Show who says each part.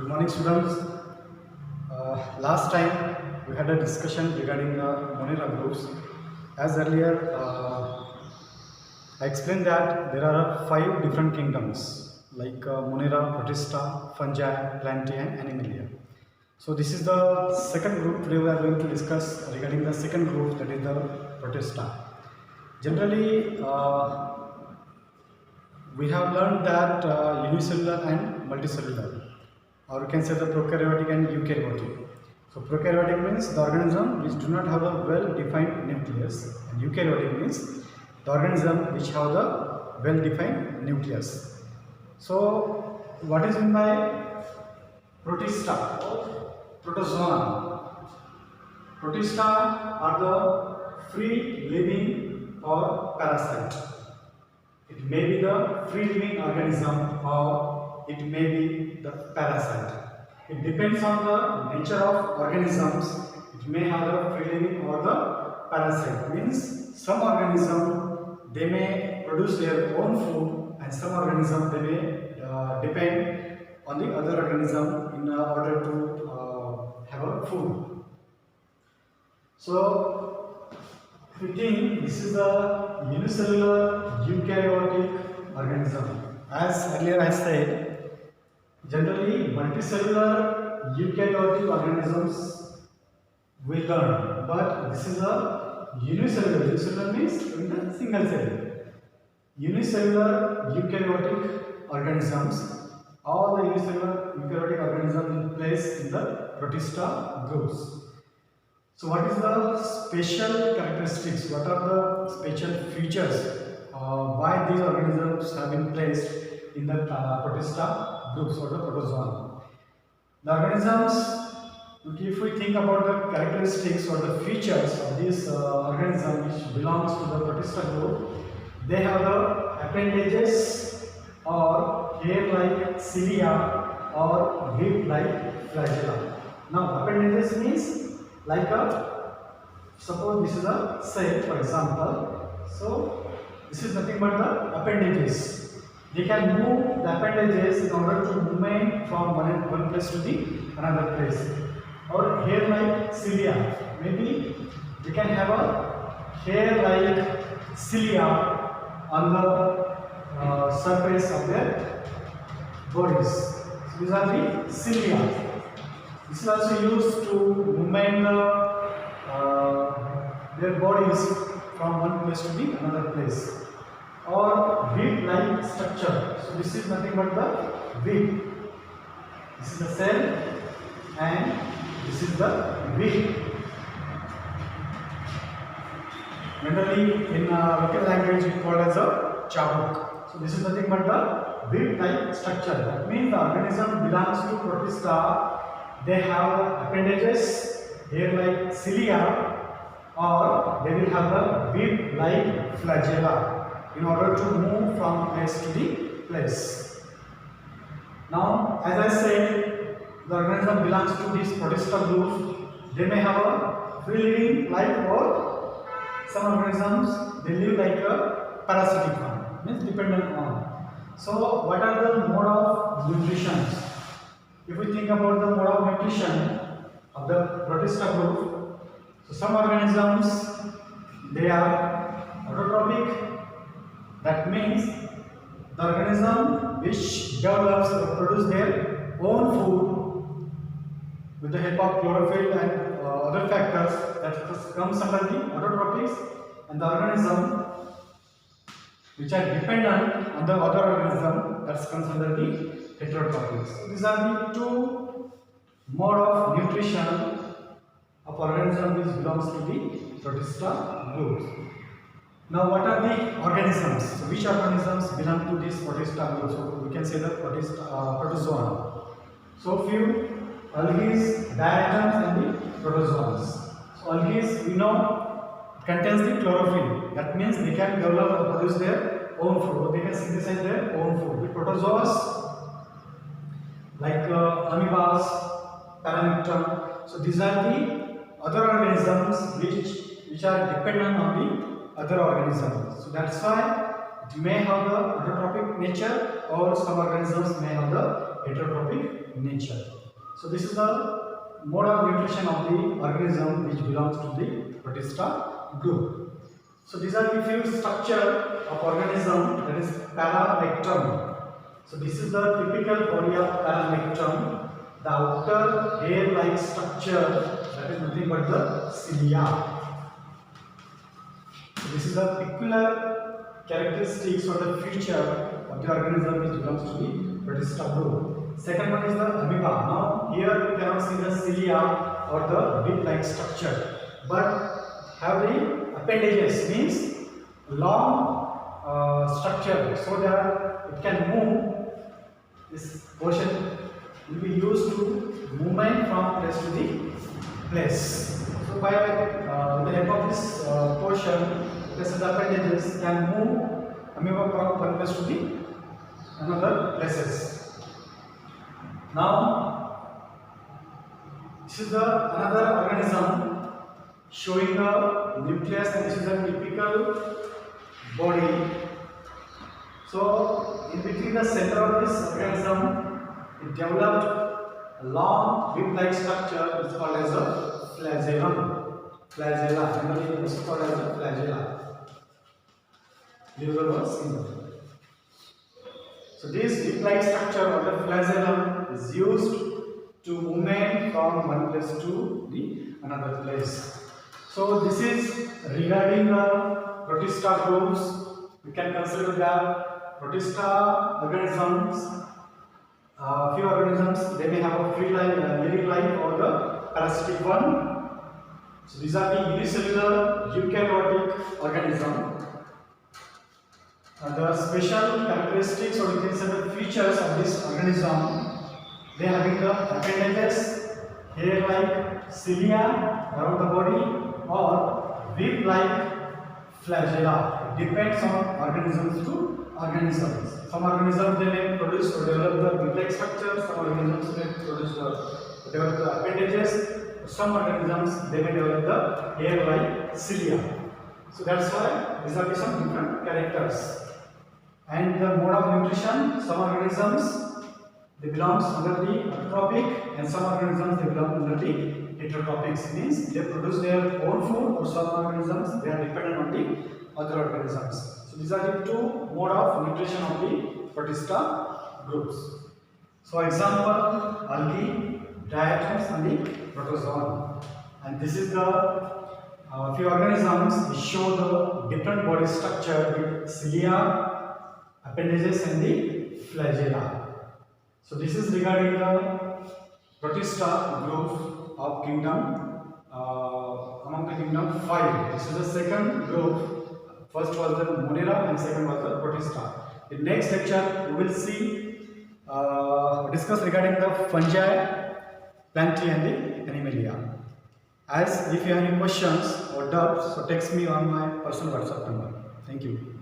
Speaker 1: Good morning, students. Last time we had a discussion regarding the Monera groups. As earlier, I explained that there are 5 different kingdoms like Monera, Protista, Fungi, Plantae, and Animalia. So this is the second group. Today we are going to discuss regarding the second group, that is the Protista. Generally, we have learned that unicellular and multicellular, or you can say the prokaryotic and eukaryotic. So prokaryotic means the organism which do not have a well-defined nucleus, and eukaryotic means the organism which have the well-defined nucleus. So what is meant by Protista or protozoa? Protista are the free living or parasite. It may be the free living organism or it may be the parasite. It depends on the nature of organisms. It may have the free living or the parasite. Means some organism they may produce their own food, and some organism they may depend on the other organism in order to have a food. So if you think this is a unicellular eukaryotic organism, as earlier I said, generally multicellular eukaryotic organisms we learn, but this is a unicellular. Unicellular means in the single cell. Unicellular eukaryotic organisms, all the unicellular eukaryotic organisms placed in the Protista groups. So what is the special characteristics? What are the special features? Why these organisms have been placed in the Protista groups or the protozoa? The organisms, if we think about the characteristics or the features of this organism which belongs to the Protista group, they have the appendages or hair-like cilia or whip-like flagella. Now appendages means like suppose this is a cell, for example. So this is nothing but the appendages. They can move the appendages in order to movement from one place to the another place. Or hair-like cilia. Maybe they can have a hair-like cilia on the surface of their bodies. So these are the cilia. This is also used to movement their bodies from one place to the another place. Or whip-like structure. So this is nothing but the whip. This is the cell and this is the whip. Generally in local language we call as a chabuk. So this is nothing but the whip-like structure. That means the organism belongs to Protista. They have appendages, hair-like cilia, or they will have the whip-like flagella in order to move from place to the place. Now, as I said, the organism belongs to this Protista group. They may have a free living life, or some organisms they live like a parasitic one, means dependent on. So, what are the mode of nutrition? If we think about the mode of nutrition of the Protista group, so some organisms they are autotrophic. That means the organism which develops or produce their own food with the help of chlorophyll and other factors, that comes under the autotrophics, and the organism which are dependent on the other organism, that comes under the heterotrophics. So these are the two mode of nutrition of organism which belongs to the Protista groups. Now what are the organisms? So which organisms belong to this Protista group? So we can say the protozoa. So few algae, diatoms and the protozoans. So algae we know contains the chlorophyll. That means they can develop or produce their own food, or they can synthesize their own food. The protozoas like amoebas, paramectum. So these are the other organisms which are dependent on the other organisms. So that's why it may have the autotrophic nature, or some organisms may have the heterotrophic in nature. So this is the mode of nutrition of the organism which belongs to the Protista group. So these are the few structure of organism, that is paramectum. So this is the typical body of paramectum. The outer hair-like structure, that is nothing but the cilia. So this is the peculiar characteristics or the feature of the organism which belongs to the Protista group. Second one is the amoeba. Now here you cannot see the cilia or the bit-like structure, but have the appendages, means long structure, so that it can move. This portion will be used to movement from place to the place. So by the help of this portion, this is the appendages can move amoeba from one place to the another places. Now this is the another organism showing the nucleus, and this is a typical body. So in between the center of this organism, it developed a long whip-like structure which is called as a flagellum. Flagella, generally it is called as a flagella. Usual symbol. So this whip-like structure of the flagellum is used to movement from one place to the another place. So this is regarding the Protista groups. We can consider the Protista organisms. Few organisms, they may have a free life, living life, or the parasitic one. So these are the unicellular eukaryotic organism. The special characteristics, or you can say the features of this organism, they are having the appendages, hair-like cilia around the body, or whip-like flagella. It depends on organisms to organisms. Some organisms they may produce or develop the whip-like structure. Some organisms may produce develop the appendages. Some organisms they may develop the hair-like cilia. So that's why these are some different characters. And the mode of nutrition, some organisms they belong under the autotrophic, and some organisms they belong under the heterotrophic. Means they produce their own food, or some organisms they are dependent on the other organisms. So these are the two mode of nutrition of the Protista groups. So example, algae, diatoms, and the protozoan. And this is the few organisms which show the different body structure with cilia, appendages, and the flagella. So this is regarding the Protista group of kingdom, among the kingdom 5. This is the second group. First was the Monera and second was the Protista. In next lecture we will see discuss regarding the fungi, plantae, and the animalia. As if you have any questions or doubts, so text me on my personal WhatsApp number. Thank you.